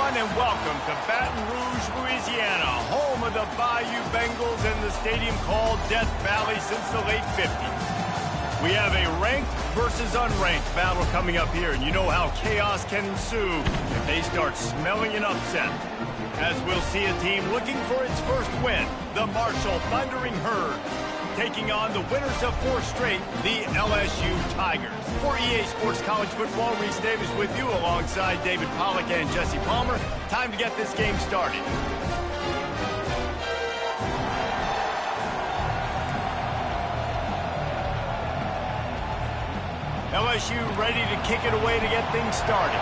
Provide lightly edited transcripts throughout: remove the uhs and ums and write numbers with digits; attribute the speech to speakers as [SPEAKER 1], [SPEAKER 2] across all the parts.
[SPEAKER 1] everyone, and welcome to Baton Rouge, Louisiana, home of the Bayou Bengals and the stadium called Death Valley since the late 50s. We have a ranked versus unranked battle coming up here, and you know how chaos can ensue if they start smelling an upset. As we'll see a team looking for its first win, the Marshall Thundering Herd, taking on the winners of 4 straight, the LSU Tigers. For EA Sports College Football, Reese Davis with you alongside David Pollack and Jesse Palmer. Time to get this game started. LSU ready to kick it away to get things started.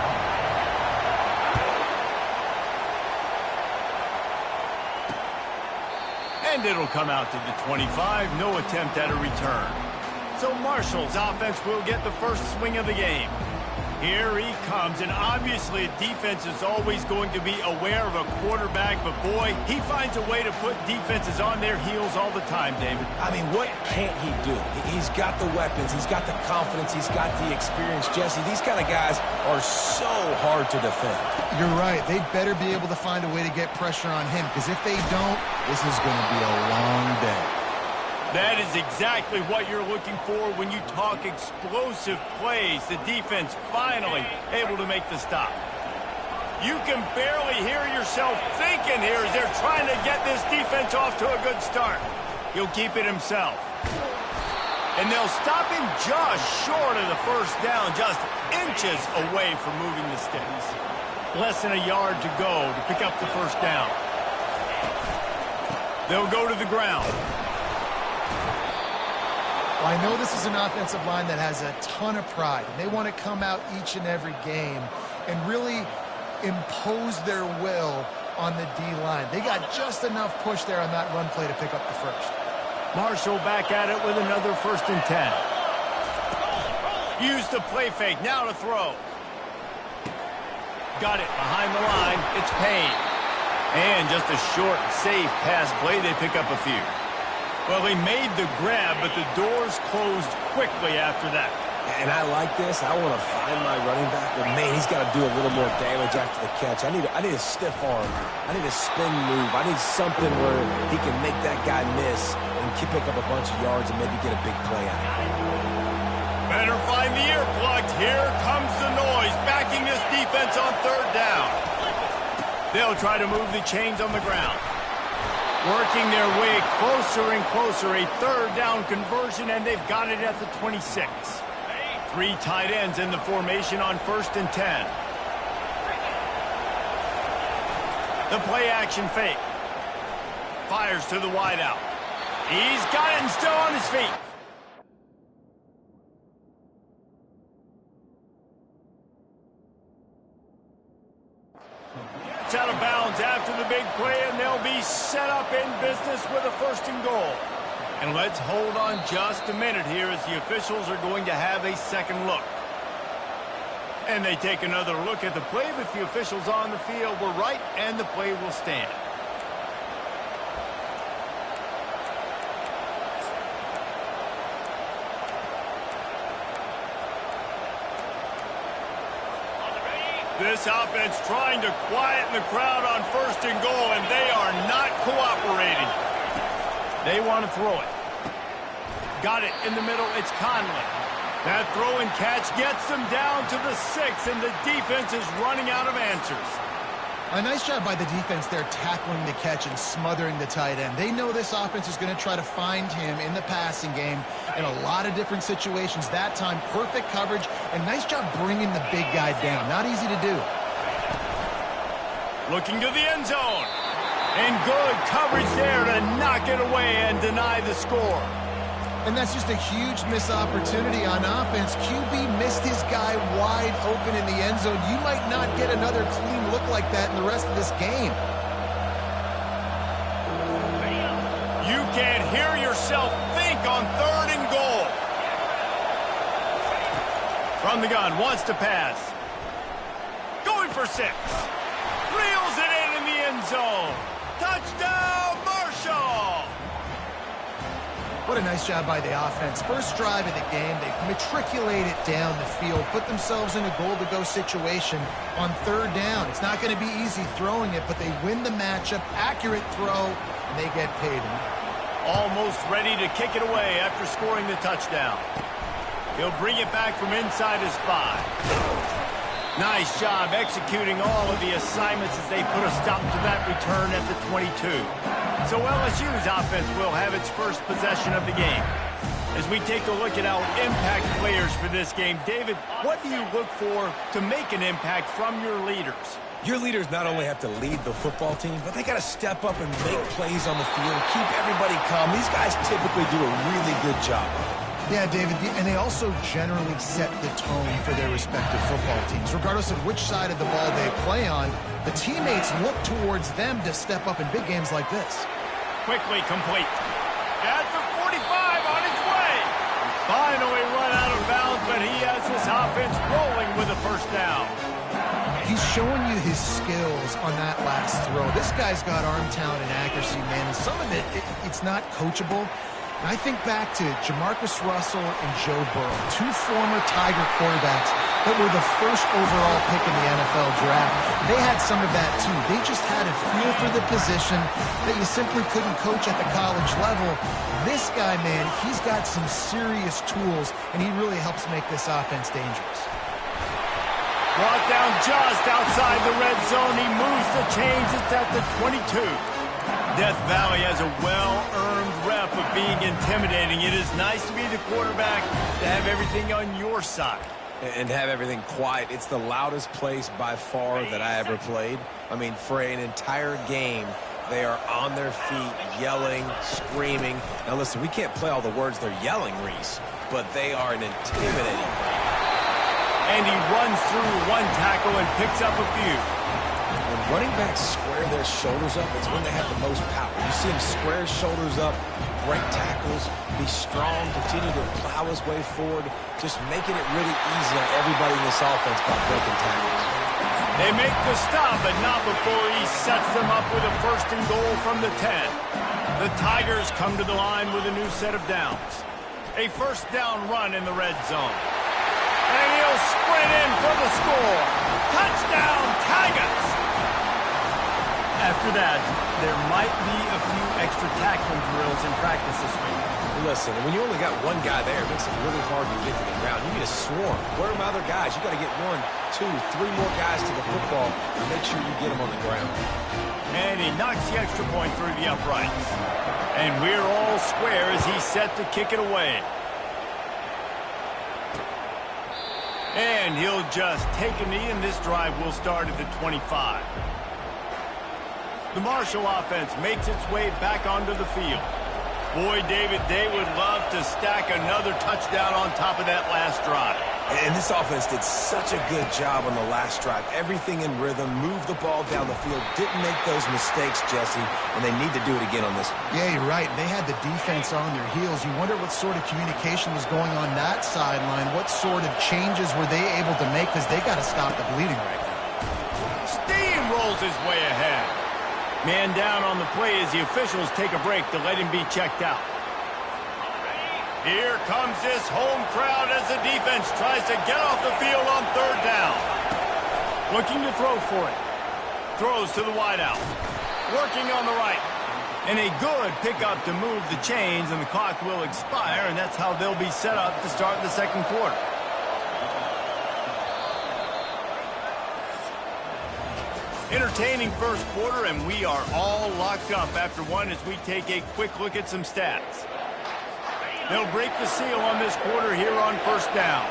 [SPEAKER 1] And it'll come out to the 25, no attempt at a return. So Marshall's offense will get the first swing of the game. Here he comes, and obviously defense is always going to be aware of a quarterback, but boy, he finds a way to put defenses on their heels all the time, David.
[SPEAKER 2] I mean, what can't he do? He's got the weapons, he's got the confidence, he's got the experience. Jesse, these kind of guys are so hard to defend.
[SPEAKER 3] You're right. They'd better be able to find a way to get pressure on him, because if they don't, this is going to be a long day.
[SPEAKER 1] That is exactly what you're looking for when you talk explosive plays. The defense finally able to make the stop. You can barely hear yourself thinking here as they're trying to get this defense off to a good start. He'll keep it himself. And they'll stop him just short of the first down, just inches away from moving the sticks. Less than a yard to go to pick up the first down. They'll go to the ground.
[SPEAKER 3] Well, I know this is an offensive line that has a ton of pride, and they want to come out each and every game and really impose their will on the D-line. They got just enough push there on that run play to pick up the first.
[SPEAKER 1] Marshall back at it with another 1st and 10. Use the play fake, now to throw. Got it behind the line, it's Payne. And just a short, safe pass play, they pick up a few. Well, he made the grab, but the doors closed quickly after that.
[SPEAKER 2] And I like this. I want to find my running back, but man, he's got to do a little more damage after the catch. I need a stiff arm. I need a spin move. I need something where he can make that guy miss and pick up a bunch of yards and maybe get a big play out of it.
[SPEAKER 1] Better find the earplugs. Here comes the noise, backing this defense on 3rd down. They'll try to move the chains on the ground. Working their way closer and closer, a 3rd down conversion, and they've got it at the 26. 3 tight ends in the formation on 1st and 10. The play action fake. Fires to the wideout. He's got it and still on his feet. It's out of bounds after the big play, and they'll be set up in business with a 1st and goal. And let's hold on just a minute here as the officials are going to have a second look. And they take another look at the play, but the officials on the field were right, and the play will stand. This offense trying to quieten the crowd on 1st and goal, and they are not cooperating. They want to throw it. Got it in the middle. It's Conley. That throw and catch gets them down to the 6, and the defense is running out of answers.
[SPEAKER 3] A nice job by the defense there tackling the catch and smothering the tight end. They know this offense is going to try to find him in the passing game in a lot of different situations. That time, perfect coverage, and nice job bringing the big guy down. Not easy to do.
[SPEAKER 1] Looking to the end zone. And good coverage there to knock it away and deny the score.
[SPEAKER 3] And that's just a huge missed opportunity on offense. QB missed his guy wide open in the end zone. You might not get another clean look like that in the rest of this game.
[SPEAKER 1] You can't hear yourself think on 3rd and goal. From the gun, wants to pass. Going for 6. Reels it in the end zone. Touchdown, Marshall!
[SPEAKER 3] What a nice job by the offense. First drive of the game, they matriculate it down the field, put themselves in a goal-to-go situation on third down. It's not going to be easy throwing it, but they win the matchup, accurate throw, and they get paid.
[SPEAKER 1] Almost ready to kick it away after scoring the touchdown. He'll bring it back from inside his 5. Nice job executing all of the assignments as they put a stop to that return at the 22. So LSU's offense will have its first possession of the game. As we take a look at our impact players for this game, David, what do you look for to make an impact from your leaders?
[SPEAKER 2] Your leaders not only have to lead the football team, but they got to step up and make plays on the field, keep everybody calm. These guys typically do a really good job of it.
[SPEAKER 3] Yeah, David, and they also generally set the tone for their respective football teams. Regardless of which side of the ball they play on, the teammates look towards them to step up in big games like this.
[SPEAKER 1] Quickly complete. At the 45 on its way. Finally run out of bounds, but he has this offense rolling with a first down.
[SPEAKER 3] He's showing you his skills on that last throw. This guy's got arm talent and accuracy, man. And some of it's not coachable. And I think back to Jamarcus Russell and Joe Burrow, two former Tiger quarterbacks that were the first overall pick in the NFL draft. They had some of that, too. They just had a feel for the position that you simply couldn't coach at the college level. This guy, man, he's got some serious tools, and he really helps make this offense dangerous.
[SPEAKER 1] Brought down just outside the red zone. He moves the chains. It's at the 22. Death Valley has a well-earned rep of being intimidating. It is nice to be the quarterback, to have everything on your side.
[SPEAKER 2] And have everything quiet. It's the loudest place by far that I ever played. I mean, for an entire game, they are on their feet, yelling, screaming. Now, listen, we can't play all the words they're yelling, Reese, but they are an intimidating.
[SPEAKER 1] And he runs through one tackle and picks up a few.
[SPEAKER 2] When running backs square their shoulders up, it's when they have the most power. You see him square his shoulders up, break tackles, be strong, continue to plow his way forward, just making it really easy on everybody in this offense by breaking tackles.
[SPEAKER 1] They make the stop, but not before he sets them up with a first and goal from the 10. The Tigers come to the line with a new set of downs. A first down run in the red zone. And he'll sprint in for the score. Touchdown, Tigers! After that, there might be a few extra tackling drills in practice this week.
[SPEAKER 2] Listen, when you only got one guy there, it makes it really hard to get to the ground. You need a swarm. Where are my other guys? You got to get 1, 2, 3 more guys to the football and make sure you get them on the ground.
[SPEAKER 1] And he knocks the extra point through the uprights. And we're all square as he's set to kick it away. And he'll just take a knee, and this drive will start at the 25. The Marshall offense makes its way back onto the field. Boy, David, they would love to stack another touchdown on top of that last drive.
[SPEAKER 2] And this offense did such a good job on the last drive. Everything in rhythm, moved the ball down the field, didn't make those mistakes, Jesse, and they need to do it again on this one.
[SPEAKER 3] Yeah, you're right. They had the defense on their heels. You wonder what sort of communication was going on that sideline. What sort of changes were they able to make, because they got to stop the bleeding right now.
[SPEAKER 1] Steamrolls his way ahead. Man down on the play as the officials take a break to let him be checked out. Here comes this home crowd as the defense tries to get off the field on third down. Looking to throw for it. Throws to the wideout. Working on the right. And a good pickup to move the chains, and the clock will expire, and that's how they'll be set up to start the second quarter. Entertaining first quarter, and we are all locked up after one as we take a quick look at some stats. They'll break the seal on this quarter here on first down.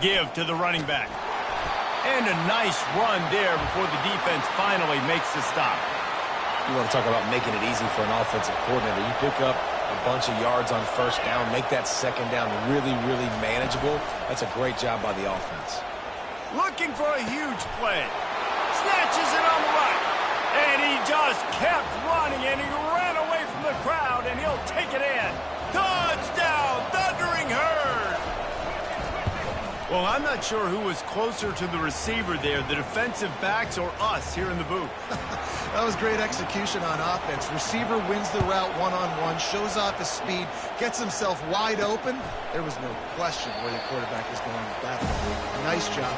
[SPEAKER 1] Give to the running back. And a nice run there before the defense finally makes the stop.
[SPEAKER 2] You want to talk about making it easy for an offensive coordinator. You pick up a bunch of yards on first down, make that second down really, really manageable. That's a great job by the offense.
[SPEAKER 1] Looking for a huge play. Snatches it on the right. And he just kept running, and he ran away from the crowd, and he'll take it in. Touchdown, Thundering Herd! Well, I'm not sure who was closer to the receiver there, the defensive backs or us here in the booth.
[SPEAKER 3] That was great execution on offense. Receiver wins the route one-on-one, shows off his speed, gets himself wide open. There was no question where the quarterback is going with that one. Nice job.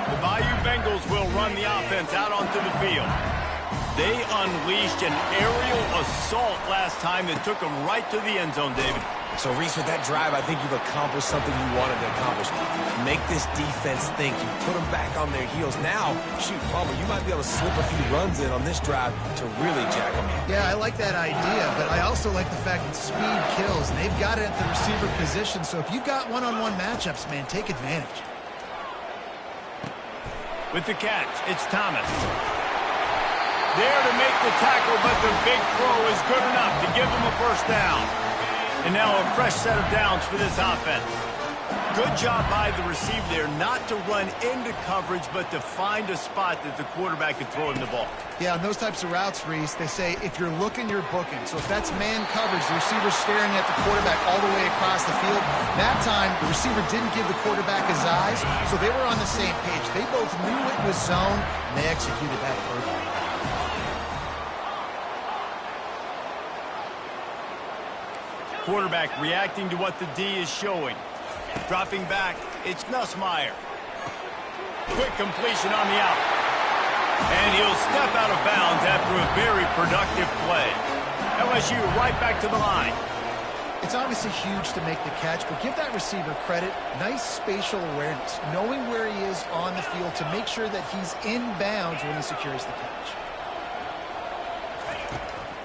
[SPEAKER 1] The Bayou Bengals will run the offense out onto the field. They unleashed an aerial assault last time that took them right to the end zone, David.
[SPEAKER 2] So, Reese, with that drive, I think you've accomplished something you wanted to accomplish. Make this defense think. You put them back on their heels. Now, shoot, Palmer, you might be able to slip a few runs in on this drive to really jack them in.
[SPEAKER 3] Yeah, I like that idea, but I also like the fact that speed kills, and they've got it at the receiver position. So if you've got one-on-one matchups, man, take advantage.
[SPEAKER 1] With the catch, it's Thomas. There to make the tackle, but the big throw is good enough to give them a first down. And now a fresh set of downs for this offense. Good job by the receiver there not to run into coverage, but to find a spot that the quarterback can throw him the ball.
[SPEAKER 3] Yeah, on those types of routes, Reese, they say if you're looking, you're booking. So if that's man coverage, the receiver's staring at the quarterback all the way across the field. That time, the receiver didn't give the quarterback his eyes, so they were on the same page. They both knew it was zone, and they executed that perfectly.
[SPEAKER 1] Quarterback reacting to what the D is showing. Dropping back, it's Nussmeier. Quick completion on the out. And he'll step out of bounds after a very productive play. LSU right back to the line.
[SPEAKER 3] It's obviously huge to make the catch, but give that receiver credit. Nice spatial awareness, knowing where he is on the field to make sure that he's in bounds when he secures the catch.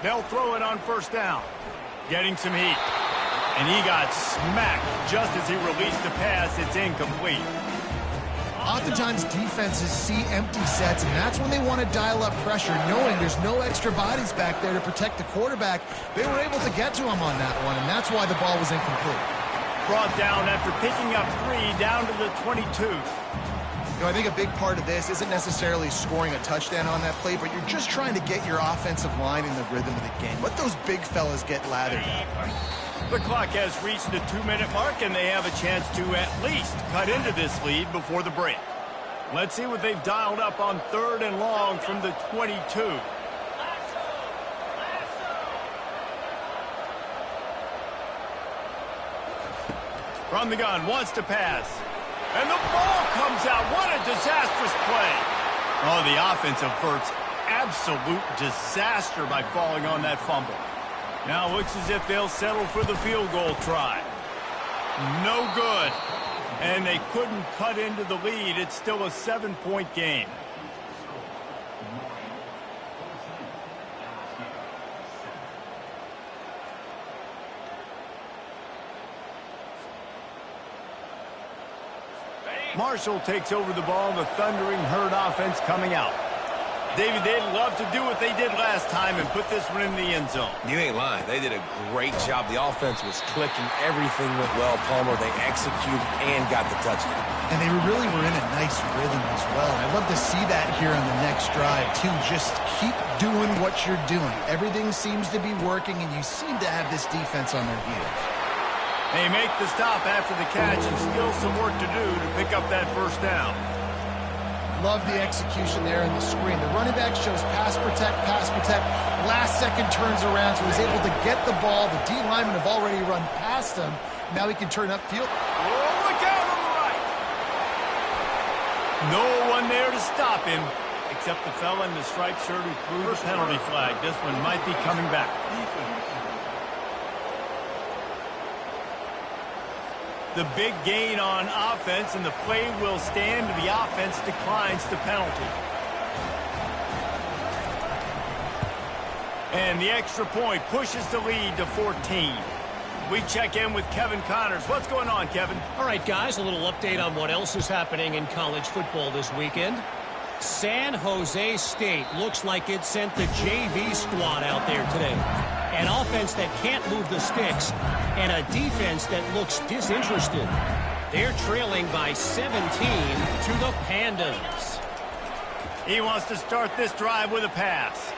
[SPEAKER 1] They'll throw it on first down. Getting some heat. And he got smacked just as he released the pass. It's incomplete.
[SPEAKER 3] Oftentimes, defenses see empty sets, and that's when they want to dial up pressure, knowing there's no extra bodies back there to protect the quarterback. They were able to get to him on that one, and that's why the ball was incomplete.
[SPEAKER 1] Brought down after picking up 3 down to the 22.
[SPEAKER 3] You know, I think a big part of this isn't necessarily scoring a touchdown on that play, but you're just trying to get your offensive line in the rhythm of the game. Let those big fellas get lathered up.
[SPEAKER 1] The clock has reached the 2-minute mark, and they have a chance to at least cut into this lead before the break. Let's see what they've dialed up on 3rd and long from the 22. From the gun, wants to pass. And the ball comes out. What a disastrous play. Oh, the offense averts absolute disaster by falling on that fumble. Now it looks as if they'll settle for the field goal try. No good. And they couldn't cut into the lead. It's still a 7-point game. Marshall takes over the ball. The Thundering Herd offense coming out. David, they'd love to do what they did last time and put this one in the end zone.
[SPEAKER 2] You ain't lying. They did a great job. The offense was clicking. Everything went well, Palmer. They executed and got the touchdown.
[SPEAKER 3] And they really were in a nice rhythm as well. And I'd love to see that here on the next drive, too. Just keep doing what you're doing. Everything seems to be working, and you seem to have this defense on their heels.
[SPEAKER 1] They make the stop after the catch, and still some work to do to pick up that first down.
[SPEAKER 3] Love the execution there in the screen. The running back shows pass protect, pass protect. Last second turns around, so he's able to get the ball. The D linemen have already run past him. Now he can turn upfield.
[SPEAKER 1] Oh, look out on the right. No one there to stop him, except the fella in the striped shirt who threw the penalty flag. This one might be coming back. The big gain on offense, and the play will stand. The offense declines the penalty. And the extra point pushes the lead to 14. We check in with Kevin Connors. What's going on, Kevin?
[SPEAKER 4] All right, guys, a little update on what else is happening in college football this weekend. San Jose State looks like it sent the JV squad out there today. An offense that can't move the sticks, and a defense that looks disinterested. They're trailing by 17 to the Pandas.
[SPEAKER 1] He wants to start this drive with a pass.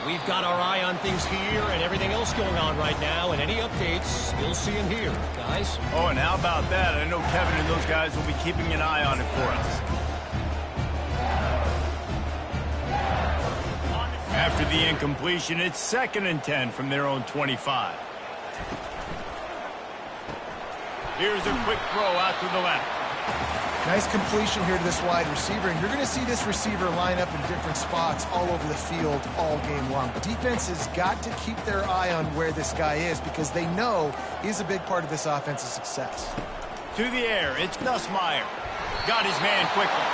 [SPEAKER 4] We've got our eye on things here and everything else going on right now, and any updates, you'll see them here, guys.
[SPEAKER 1] Oh, and how about that? I know Kevin and those guys will be keeping an eye on it for us. the incompletion. It's 2nd and 10 from their own 25. Here's a quick throw out to the left.
[SPEAKER 3] Nice completion here to this wide receiver, and you're going to see this receiver line up in different spots all over the field all game long. The defense has got to keep their eye on where this guy is because they know he's a big part of this offense's success.
[SPEAKER 1] To the air, it's Nussmeier. Got his man quickly.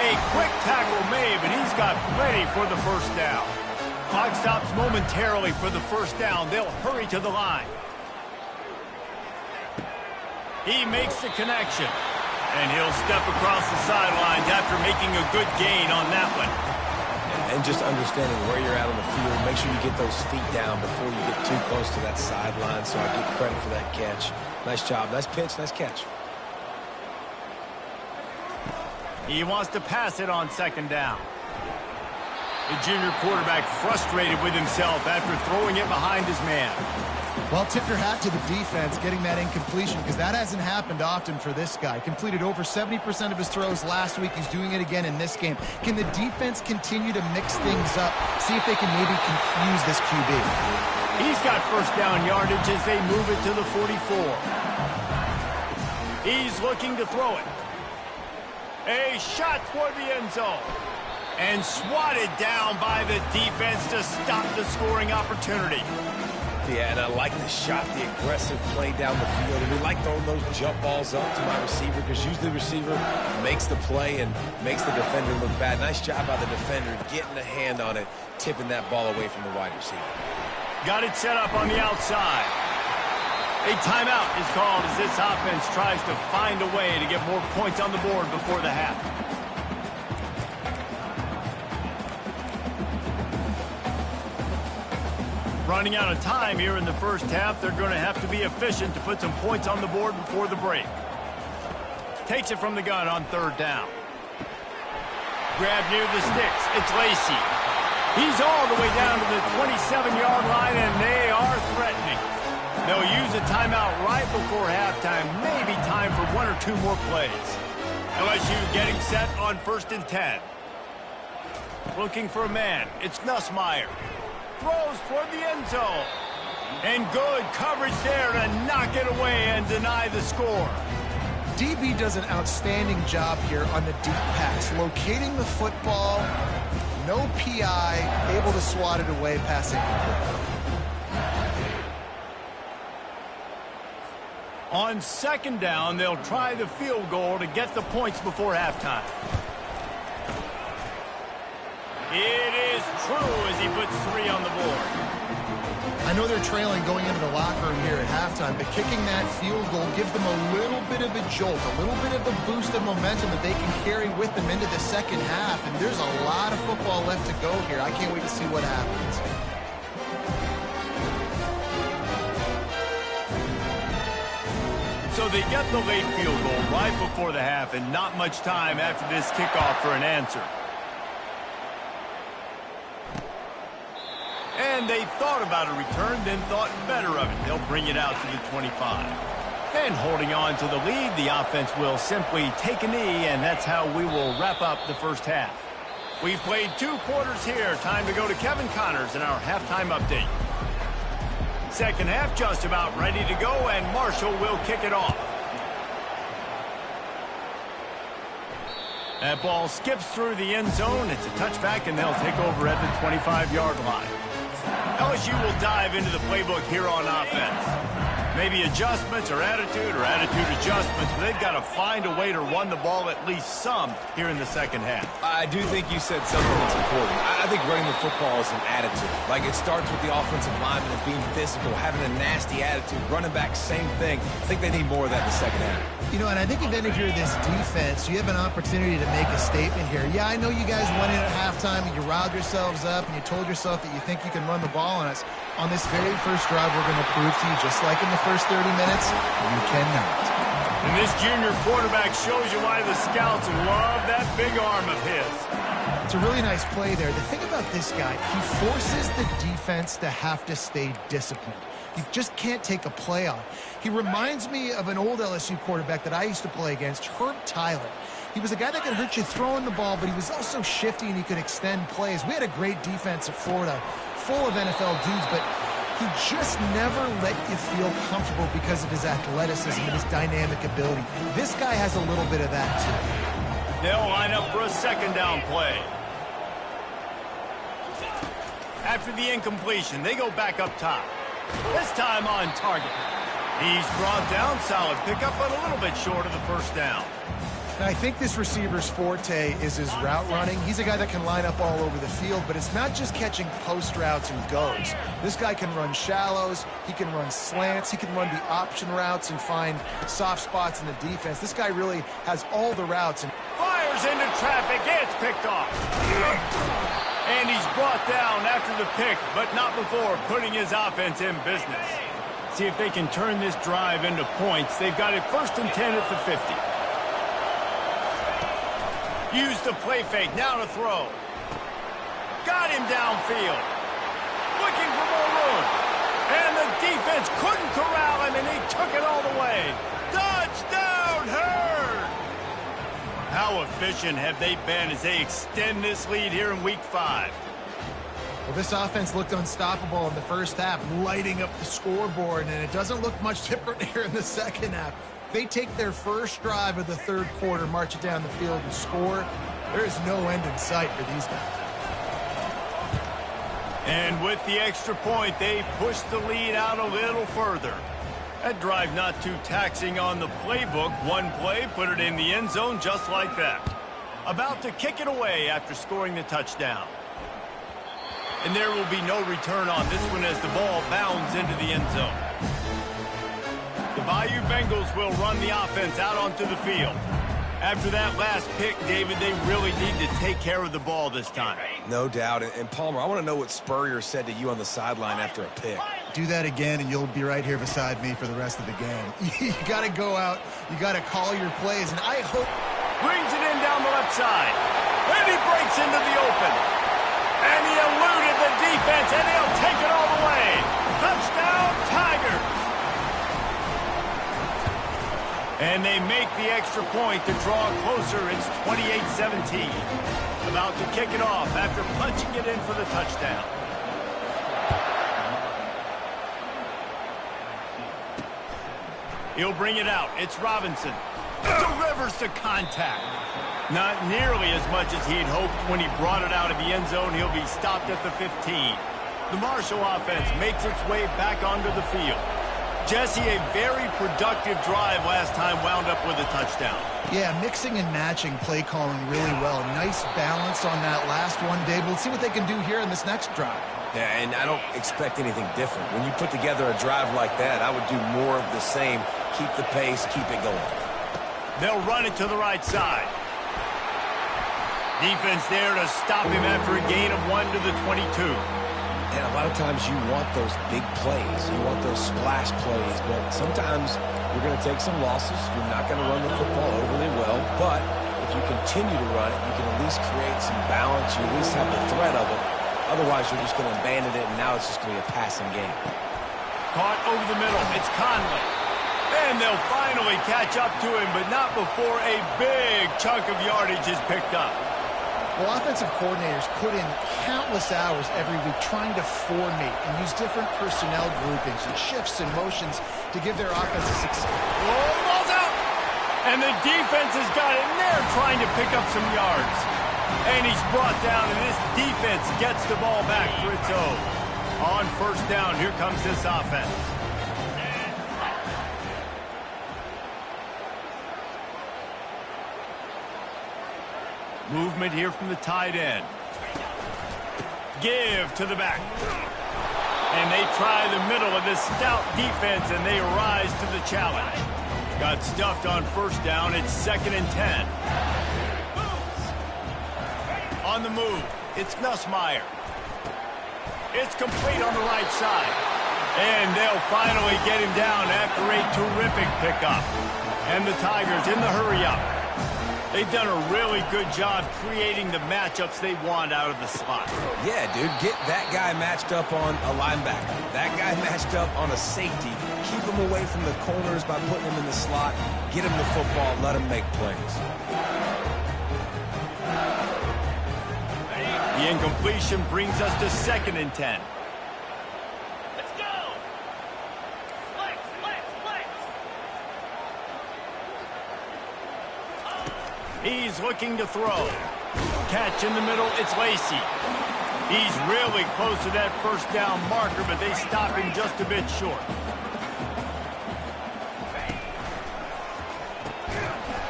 [SPEAKER 1] A quick tackle made, but he's got plenty for the first down. Clock stops momentarily for the first down. They'll hurry to the line. He makes the connection. And he'll step across the sidelines after making a good gain on that one.
[SPEAKER 2] And just understanding where you're at on the field, make sure you get those feet down before you get too close to that sideline, so I give credit for that catch. Nice job. Nice pitch. Nice catch.
[SPEAKER 1] He wants to pass it on 2nd down. The junior quarterback frustrated with himself after throwing it behind his man.
[SPEAKER 3] Well, tip your hat to the defense getting that incompletion because that hasn't happened often for this guy. Completed over 70% of his throws last week. He's doing it again in this game. Can the defense continue to mix things up? See if they can maybe confuse this QB.
[SPEAKER 1] He's got first down yardage as they move it to the 44. He's looking to throw it. A shot toward the end zone. And swatted down by the defense to stop the scoring opportunity.
[SPEAKER 2] Yeah, and I like the shot, the aggressive play down the field. And we like throwing those jump balls up to my receiver because usually the receiver makes the play and makes the defender look bad. Nice job by the defender getting a hand on it, tipping that ball away from the wide receiver.
[SPEAKER 1] Got it set up on the outside. A timeout is called as this offense tries to find a way to get more points on the board before the half. Running out of time here in the first half, they're going to have to be efficient to put some points on the board before the break. Takes it from the gun on 3rd down. Grab near the sticks. It's Lacy. He's all the way down to the 27-yard line, and they are threatening. They'll use a timeout right before halftime. Maybe time for 1 or 2 more plays. LSU getting set on 1st and 10. Looking for a man. It's Nussmeier. Throws toward the end zone. And good coverage there to knock it away and deny the score.
[SPEAKER 3] DB does an outstanding job here on the deep pass. Locating the football, no PI, able to swat it away, passing.
[SPEAKER 1] On 2nd down, they'll try the field goal to get the points before halftime. It is true as he puts 3 on the board.
[SPEAKER 3] I know they're trailing going into the locker room here at halftime, but kicking that field goal gives them a little bit of a jolt, a little bit of a boost of momentum that they can carry with them into the second half. And there's a lot of football left to go here. I can't wait to see what happens.
[SPEAKER 1] So they get the late field goal right before the half and not much time after this kickoff for an answer. And they thought about a return, then thought better of it. They'll bring it out to the 25. And holding on to the lead, the offense will simply take a knee, and that's how we will wrap up the first half. We've played 2 quarters here. Time to go to Kevin Connors in our halftime update. Second half just about ready to go, and Marshall will kick it off. That ball skips through the end zone. It's a touchback, and they'll take over at the 25-yard line. LSU will dive into the playbook here on offense. Maybe adjustments or attitude adjustments, but they've got to find a way to run the ball at least some here in the second half.
[SPEAKER 2] I do think you said something that's important. I think running the football is an attitude. Like, it starts with the offensive lineman and being physical, having a nasty attitude. Running back, same thing. I think they need more of that in the second half.
[SPEAKER 3] You know, and I think then if you're this defense, you have an opportunity to make a statement here. Yeah, I know you guys went in at halftime and you riled yourselves up and you told yourself that you think you can run the ball on us. On this very first drive, we're going to prove to you, just like in the first 30 minutes, you cannot.
[SPEAKER 1] And this junior quarterback shows you why the scouts love that big arm of his.
[SPEAKER 3] It's a really nice play there. The thing about this guy, he forces the defense to have to stay disciplined. You just can't take a play off. He reminds me of an old LSU quarterback that I used to play against, Herb Tyler. He was a guy that could hurt you throwing the ball, but he was also shifty and he could extend plays. We had a great defense at Florida, full of NFL dudes, but he just never let you feel comfortable because of his athleticism and his dynamic ability. This guy has a little bit of that, too.
[SPEAKER 1] They'll line up for a second down play. After the incompletion, they go back up top. This time on target. He's brought down, solid pickup, but a little bit short of the first down.
[SPEAKER 3] Now, I think this receiver's forte is his route running. He's a guy that can line up all over the field, but it's not just catching post routes and goes. This guy can run shallows, he can run slants, he can run the option routes and find soft spots in the defense. This guy really has all the routes. And
[SPEAKER 1] fires into traffic, it's picked off. And he's brought down after the pick, but not before putting his offense in business. See if they can turn this drive into points. They've got it 1st and 10 at the 50. Use the play fake, now to throw. Got him downfield. Looking for more room. And the defense couldn't corral him, and he took it all the way. Touchdown, Hurd! How efficient have they been as they extend this lead here in Week 5?
[SPEAKER 3] Well, this offense looked unstoppable in the first half, lighting up the scoreboard, and it doesn't look much different here in the second half. They take their first drive of the third quarter, march it down the field, and score. There is no end in sight for these guys.
[SPEAKER 1] And with the extra point, they push the lead out a little further. That drive not too taxing on the playbook. One play, put it in the end zone just like that. About to kick it away after scoring the touchdown. And there will be no return on this one as the ball bounds into the end zone. The Bayou Bengals will run the offense out onto the field. After that last pick, David, they really need to take care of the ball this time.
[SPEAKER 2] No doubt. And Palmer, I want to know what Spurrier said to you on the sideline after a pick.
[SPEAKER 3] Do that again, and you'll be right here beside me for the rest of the game. You got to go out. You got to call your plays, and I hope...
[SPEAKER 1] Brings it in down the left side. And he breaks into the open. And he eluded the defense, and he'll take it all the way. Touchdown, Tigers. And they make the extra point to draw closer. It's 28-17. About to kick it off after punching it in for the touchdown. He'll bring it out. It's Robinson. Delivers the contact. Not nearly as much as he'd hoped when he brought it out of the end zone. He'll be stopped at the 15. The Marshall offense makes its way back onto the field. Jesse, a very productive drive last time wound up with a touchdown.
[SPEAKER 3] Yeah, mixing and matching play calling really well. Nice balance on that last one, Dave. We'll see what they can do here in this next drive.
[SPEAKER 2] Yeah, and I don't expect anything different. When you put together a drive like that, I would do more of the same. Keep the pace, keep it going.
[SPEAKER 1] They'll run it to the right side. Defense there to stop him after a gain of 1 to the 22.
[SPEAKER 2] And a lot of times you want those big plays. You want those splash plays. But sometimes you're going to take some losses. You're not going to run the football overly well. But if you continue to run it, you can at least create some balance. You at least have the threat of it. Otherwise, you're just going to abandon it, and now it's just going to be a passing game.
[SPEAKER 1] Caught over the middle. It's Conley. And they'll finally catch up to him, but not before a big chunk of yardage is picked up.
[SPEAKER 3] Well, offensive coordinators put in countless hours every week trying to formate and use different personnel groupings and shifts and motions to give their offense a success.
[SPEAKER 1] Oh, ball's out! And the defense has got it, and they're trying to pick up some yards. And he's brought down, and this defense gets the ball back for its own. On first down, here comes this offense. Movement here from the tight end. Give to the back. And they try the middle of this stout defense, and they rise to the challenge. Got stuffed on first down. It's 2nd and 10. On the move, it's Nussmeier. It's complete on the right side. And they'll finally get him down after a terrific pickup. And the Tigers in the hurry-up. They've done a really good job creating the matchups they want out of the slot.
[SPEAKER 2] Yeah, dude, get that guy matched up on a linebacker. That guy matched up on a safety. Keep him away from the corners by putting him in the slot. Get him the football, let him make plays.
[SPEAKER 1] The incompletion brings us to 2nd and 10.
[SPEAKER 5] Let's go! Flex, flex, flex!
[SPEAKER 1] He's looking to throw. Catch in the middle, it's Lacy. He's really close to that first down marker, but they stop him just a bit short.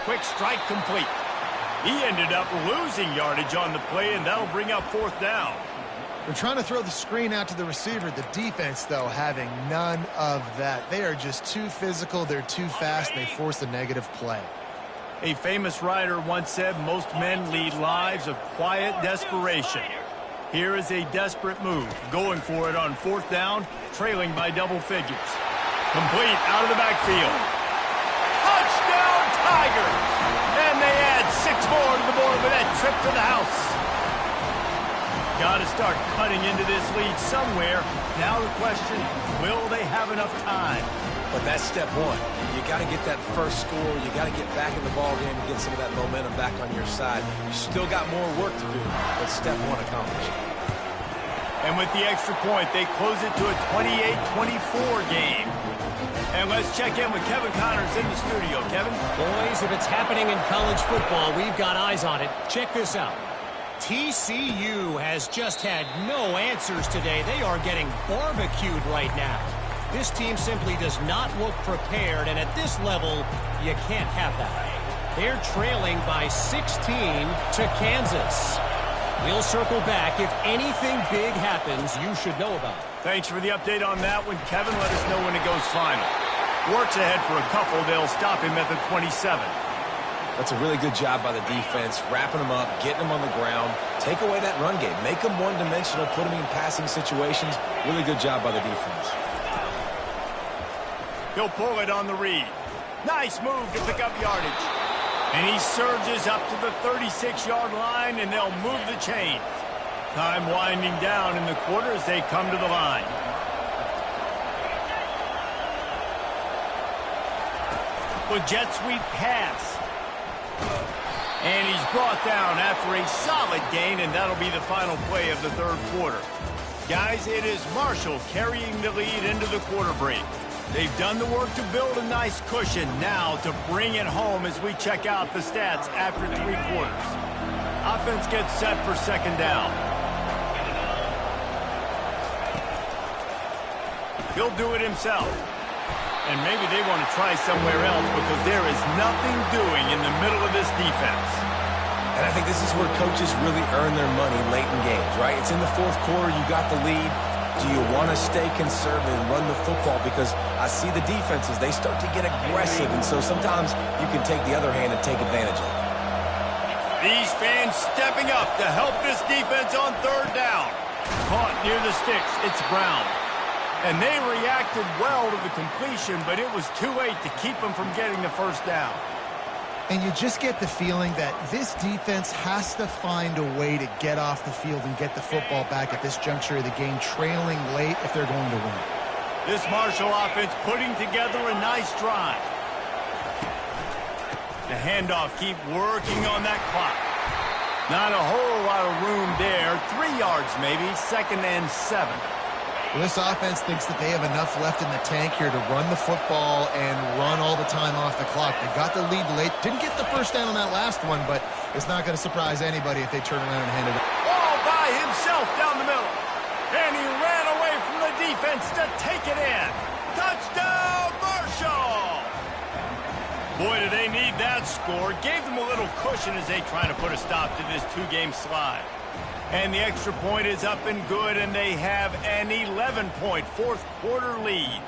[SPEAKER 1] Quick strike complete. He ended up losing yardage on the play, and that'll bring up 4th down.
[SPEAKER 3] They're trying to throw the screen out to the receiver. The defense, though, having none of that. They are just too physical. They're too fast. And they force a negative play.
[SPEAKER 1] A famous writer once said, most men lead lives of quiet desperation. Here is a desperate move. Going for it on 4th down, trailing by double figures. Complete out of the backfield. Touchdown, Tigers! And they add 6 more to the board with that trip to the house. Got to start cutting into this lead somewhere. Now the question, will they have enough time?
[SPEAKER 2] But that's step one. You got to get that first score. You got to get back in the ball game and get some of that momentum back on your side. You still got more work to do, but step one accomplished.
[SPEAKER 1] And with the extra point, they close it to a 28-24 game. And let's check in with Kevin Connors in the studio. Kevin?
[SPEAKER 4] Boys, if it's happening in college football, we've got eyes on it. Check this out. TCU has just had no answers today. They are getting barbecued right now. This team simply does not look prepared, and at this level, you can't have that. They're trailing by 16 to Kansas. We'll circle back. If anything big happens, you should know about it.
[SPEAKER 1] Thanks for the update on that one, Kevin. Let us know when it goes final. Works ahead for a couple. They'll stop him at the 27.
[SPEAKER 2] That's a really good job by the defense, wrapping them up, getting them on the ground. Take away that run game. Make them one-dimensional, put them in passing situations. Really good job by the defense.
[SPEAKER 1] He'll pull it on the read. Nice move to pick up yardage. And he surges up to the 36-yard line, and they'll move the chain. Time winding down in the quarter as they come to the line. The jet sweep pass. And he's brought down after a solid gain, and that'll be the final play of the 3rd quarter. Guys, it is Marshall carrying the lead into the quarter break. They've done the work to build a nice cushion. Now to bring it home as we check out the stats after 3 quarters. Offense gets set for 2nd down. He'll do it himself. And maybe they want to try somewhere else because there is nothing doing in the middle of this defense.
[SPEAKER 2] And I think this is where coaches really earn their money late in games, right? It's in the 4th quarter. You got the lead. Do you want to stay conservative and run the football? Because I see the defenses, they start to get aggressive, and so sometimes you can take the other hand and take advantage of it.
[SPEAKER 1] These fans stepping up to help this defense on 3rd down. Caught near the sticks, it's Brown. And they reacted well to the completion, but it was too late to keep them from getting the 1st down.
[SPEAKER 3] And you just get the feeling that this defense has to find a way to get off the field and get the football back at this juncture of the game, trailing late if they're going to win.
[SPEAKER 1] This Marshall offense putting together a nice drive. The handoff, keep working on that clock. Not a whole lot of room there. 3 yards maybe, 2nd and 7.
[SPEAKER 3] Well, this offense thinks that they have enough left in the tank here to run the football and run all the time off the clock. They got the lead late. Didn't get the 1st down on that last one, but it's not going to surprise anybody if they turn around and hand it up.
[SPEAKER 1] All by himself down the middle. And he ran away from the defense to take it in. Touchdown, Marshall! Boy, do they need that score. Gave them a little cushion as they try to put a stop to this 2-game slide. And the extra point is up and good, and they have an 11-point 4th quarter lead.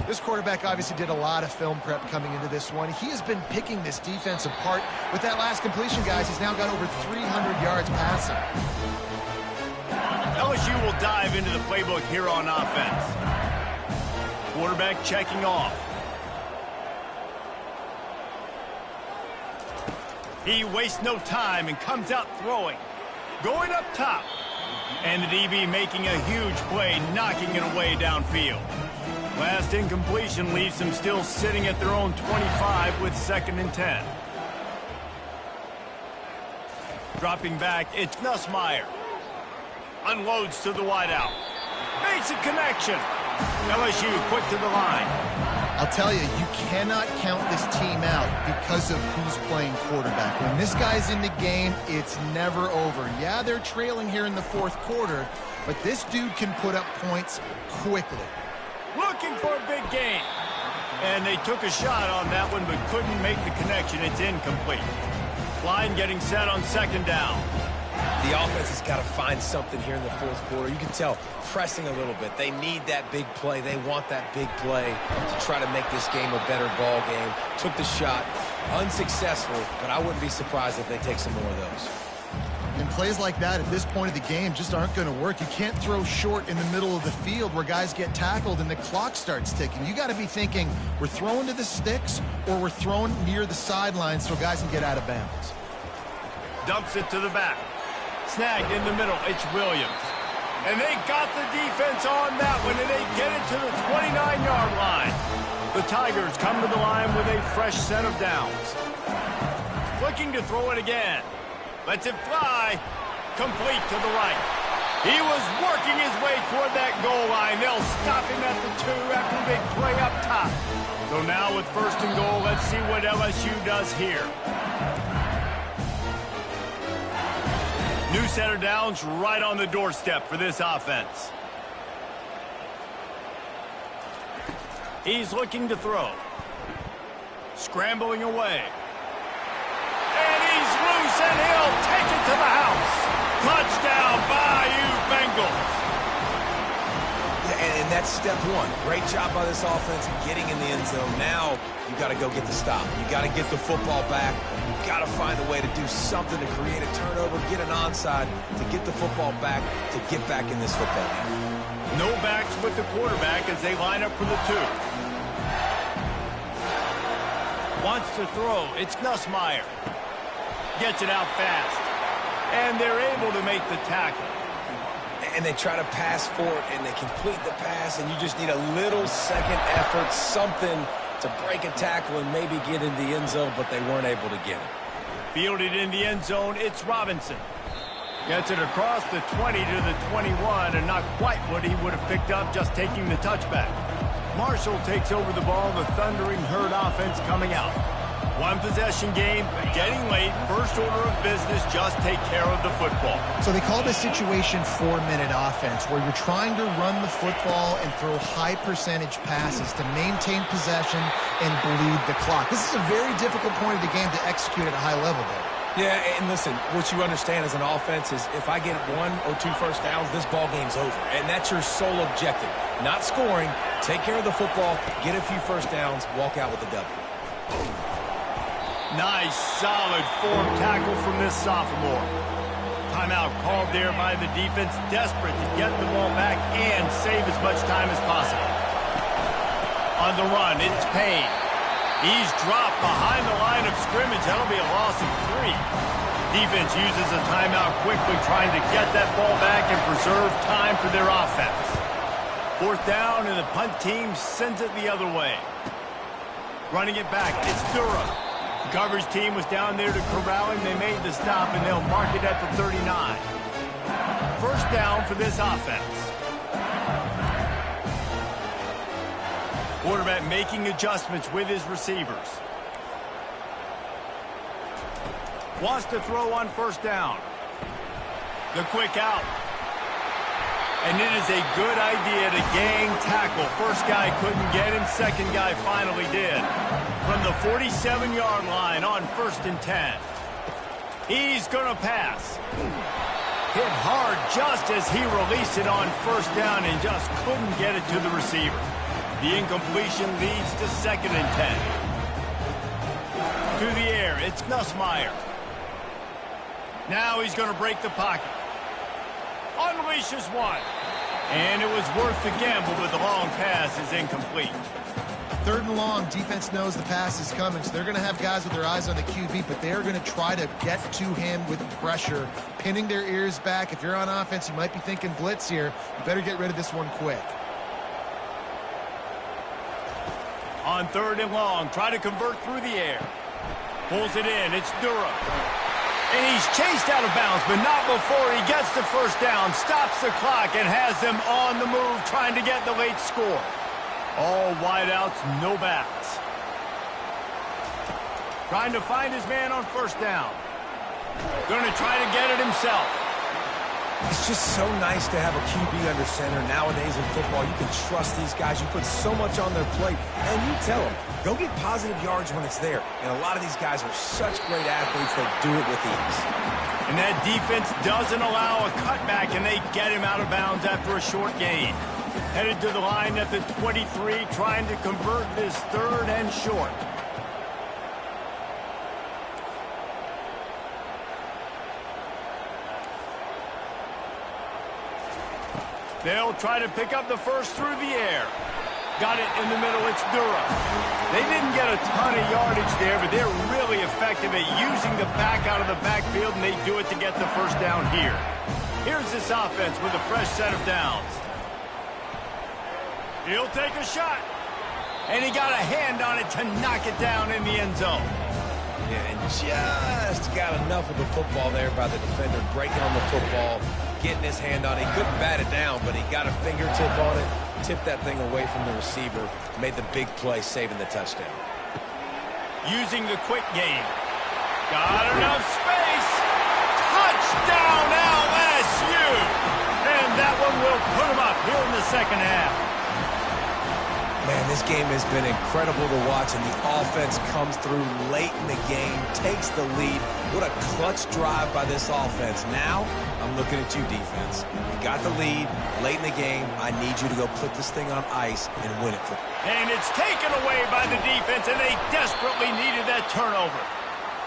[SPEAKER 3] This quarterback obviously did a lot of film prep coming into this one. He has been picking this defense apart. With that last completion, guys, he's now got over 300 yards passing.
[SPEAKER 1] LSU will dive into the playbook here on offense. Quarterback checking off. He wastes no time and comes out throwing. Going up top. And the DB making a huge play, knocking it away downfield. Last incompletion leaves them still sitting at their own 25 with 2nd and 10. Dropping back, it's Nussmeier. Unloads to the wideout. Makes a connection. LSU quick to the line.
[SPEAKER 3] I'll tell you, you cannot count this team out because of who's playing quarterback. When this guy's in the game, it's never over. Yeah, they're trailing here in the fourth quarter, but this dude can put up points quickly.
[SPEAKER 1] Looking for a big gain. And they took a shot on that one, but couldn't make the connection. It's incomplete. Line getting set on second down.
[SPEAKER 2] The offense has got to find something here in the fourth quarter. You can tell pressing a little bit. They need that big play. They want that big play to try to make this game a better ball game. Took the shot. Unsuccessful, but I wouldn't be surprised if they take some more of those.
[SPEAKER 3] And plays like that at this point of the game just aren't going to work. You can't throw short in the middle of the field where guys get tackled and the clock starts ticking. You got to be thinking we're throwing to the sticks or we're throwing near the sidelines so guys can get out of bounds.
[SPEAKER 1] Dumps it to the back. Snagged in the middle. It's Williams. And they got the defense on that one, and they get it to the 29-yard line. The Tigers come to the line with a fresh set of downs. Looking to throw it again. Lets it fly. Complete to the right. He was working his way toward that goal line. They'll stop him at the 2 after a big play up top. So now with first and goal, let's see what LSU does here. New set of downs right on the doorstep for this offense. He's looking to throw. Scrambling away. And he's loose, and he'll take it to the house. Touchdown, Bayou Bengals.
[SPEAKER 2] And that's step one. Great job by this offense getting in the end zone. Now you got to go get the stop. You got to get the football back. You got to find a way to do something to create a turnover, get an onside, to get the football back, to get back in this football game.
[SPEAKER 1] No backs with the quarterback as they line up for the 2. Wants to throw. It's Nussmeier. Gets it out fast. And they're able to make the tackle.
[SPEAKER 2] And they try to pass for it, and they complete the pass, and you just need a little second effort, something to break a tackle and maybe get in the end zone, but they weren't able to get it.
[SPEAKER 1] Fielded in the end zone, it's Robinson. Gets it across the 20 to the 21, and not quite what he would have picked up just taking the touchback. Marshall takes over the ball, the Thundering Herd offense coming out. One possession game, getting late, first order of business, just take care of the football.
[SPEAKER 3] So they call this situation 4-minute offense, where you're trying to run the football and throw high percentage passes to maintain possession and bleed the clock. This is a very difficult point of the game to execute at a high level there.
[SPEAKER 2] Yeah, and listen, what you understand as an offense is if I get 1 or 2 first downs, this ball game's over. And that's your sole objective. Not scoring, take care of the football, get a few first downs, walk out with a W.
[SPEAKER 1] Nice, solid form tackle from this sophomore. Timeout called there by the defense, desperate to get the ball back and save as much time as possible. On the run, it's Payne. He's dropped behind the line of scrimmage. That'll be a loss of 3. Defense uses a timeout quickly, trying to get that ball back and preserve time for their offense. Fourth down, and the punt team sends it the other way. Running it back, it's Durham. The coverage team was down there to corral him. They made the stop, and they'll mark it at the 39. First down for this offense. Quarterback making adjustments with his receivers. Wants to throw on first down. The quick out. And it is a good idea to gang tackle. First guy couldn't get him. Second guy finally did. From the 47-yard line on 1st and 10. He's going to pass. Hit hard just as he released it on first down and just couldn't get it to the receiver. The incompletion leads to 2nd and 10. To the air, it's Nussmeier. Now he's going to break the pocket. Unleashes one. And it was worth the gamble, but the long pass is incomplete.
[SPEAKER 3] 3rd and long, defense knows the pass is coming, so they're going to have guys with their eyes on the QB, but they're going to try to get to him with pressure, pinning their ears back. If you're on offense, you might be thinking blitz here. You better get rid of this one quick.
[SPEAKER 1] On 3rd and long, try to convert through the air. Pulls it in, it's Durham. And he's chased out of bounds, but not before he gets the first down, stops the clock, and has them on the move trying to get the late score. All wideouts, no backs. Trying to find his man on first down. Going to try to get it himself.
[SPEAKER 2] It's just so nice to have a QB under center. Nowadays in football, you can trust these guys. You put so much on their plate, and you tell them, go get positive yards when it's there. And a lot of these guys are such great athletes, they do it with ease.
[SPEAKER 1] And that defense doesn't allow a cutback, and they get him out of bounds after a short gain. Headed to the line at the 23, trying to convert this third and short. They'll try to pick up the first through the air. Got it in the middle. It's Durham. They didn't get a ton of yardage there, but they're really effective at using the back out of the backfield, and they do it to get the first down here. Here's this offense with a fresh set of downs. He'll take a shot. And he got a hand on it to knock it down in the end zone.
[SPEAKER 2] Yeah, and just got enough of the football there by the defender, breaking on the football, getting his hand on it. He couldn't bat it down, but he got a fingertip on it, tipped that thing away from the receiver, made the big play, saving the touchdown.
[SPEAKER 1] Using the quick game. Got enough space. Touchdown LSU! And that one will put him up here in the second half.
[SPEAKER 2] Man, this game has been incredible to watch, and the offense comes through late in the game, takes the lead. What a clutch drive by this offense. Now, I'm looking at you, defense. You got the lead late in the game. I need you to go put this thing on ice and win it for me.
[SPEAKER 1] And it's taken away by the defense, and they desperately needed that turnover.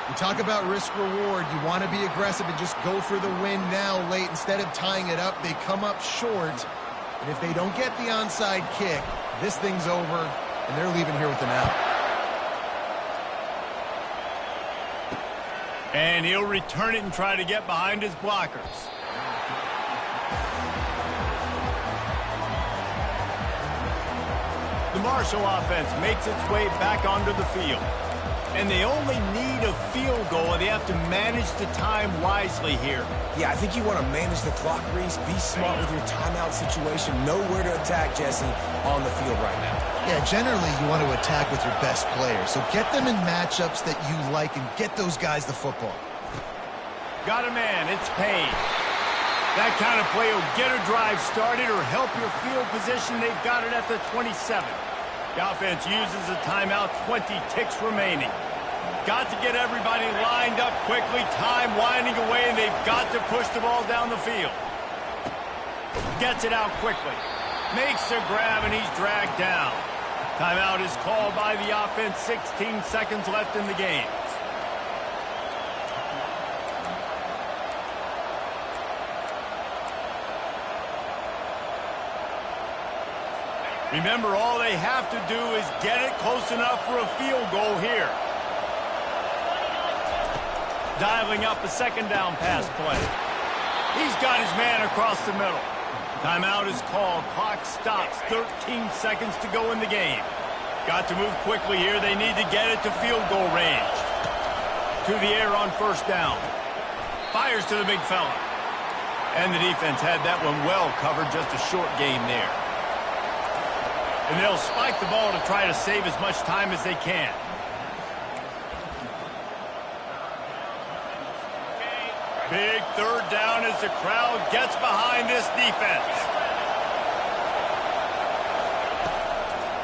[SPEAKER 3] You talk about risk-reward. You want to be aggressive and just go for the win now late. Instead of tying it up, they come up short. And if they don't get the onside kick, this thing's over, and they're leaving here with an out.
[SPEAKER 1] And he'll return it and try to get behind his blockers. The Marshall offense makes its way back onto the field. And they only need a field goal, and they have to manage the time wisely here.
[SPEAKER 2] Yeah, I think you want to manage the clock, Reese. Be smart with your timeout situation. Know where to attack, Jesse, on the field right now.
[SPEAKER 3] Yeah, generally you want to attack with your best players. So get them in matchups that you like and get those guys the football.
[SPEAKER 1] Got a man. It's Payne. That kind of play will get a drive started or help your field position. They've got it at the 27. The offense uses a timeout, 20 ticks remaining. Got to get everybody lined up quickly, time winding away, and they've got to push the ball down the field. Gets it out quickly. Makes the grab, and he's dragged down. Timeout is called by the offense, 16 seconds left in the game. Remember, all they have to do is get it close enough for a field goal here. Dialing up a second down pass play. He's got his man across the middle. Timeout is called. Clock stops. 13 seconds to go in the game. Got to move quickly here. They need to get it to field goal range. To the air on first down. Fires to the big fella. And the defense had that one well covered. Just a short gain there. And they'll spike the ball to try to save as much time as they can. Big third down as the crowd gets behind this defense.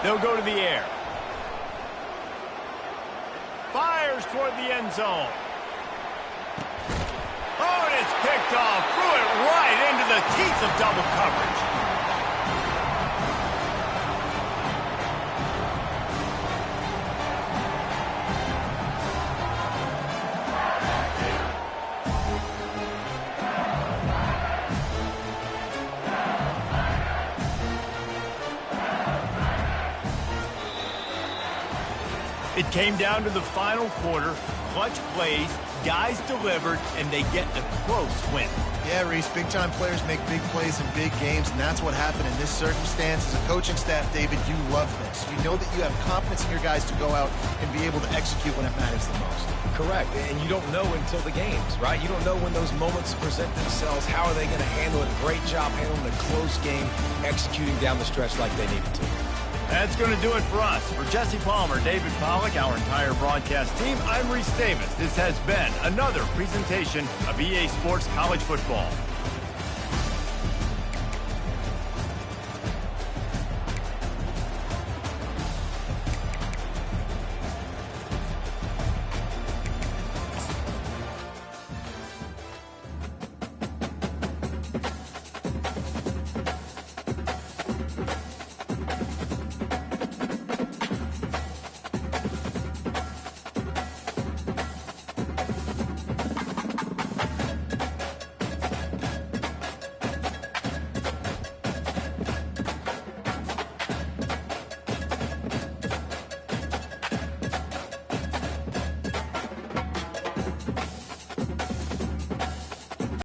[SPEAKER 1] They'll go to the air. Fires toward the end zone. Oh, and it's picked off. Threw it right into the teeth of double coverage. It came down to the final quarter. Clutch plays, guys delivered, and they get a close win.
[SPEAKER 3] Yeah, Reese, big-time players make big plays in big games, and that's what happened in this circumstance. As a coaching staff, David, you love this. You know that you have confidence in your guys to go out and be able to execute when it matters the most.
[SPEAKER 2] correct. And you don't know until the games, right? You don't know when those moments present themselves. How are they going to handle it? Great job handling a close game, executing down the stretch like they needed to.
[SPEAKER 1] That's going to do it for us. For Jesse Palmer, David Pollack, our entire broadcast team, I'm Reese Davis. This has been another presentation of EA Sports College Football.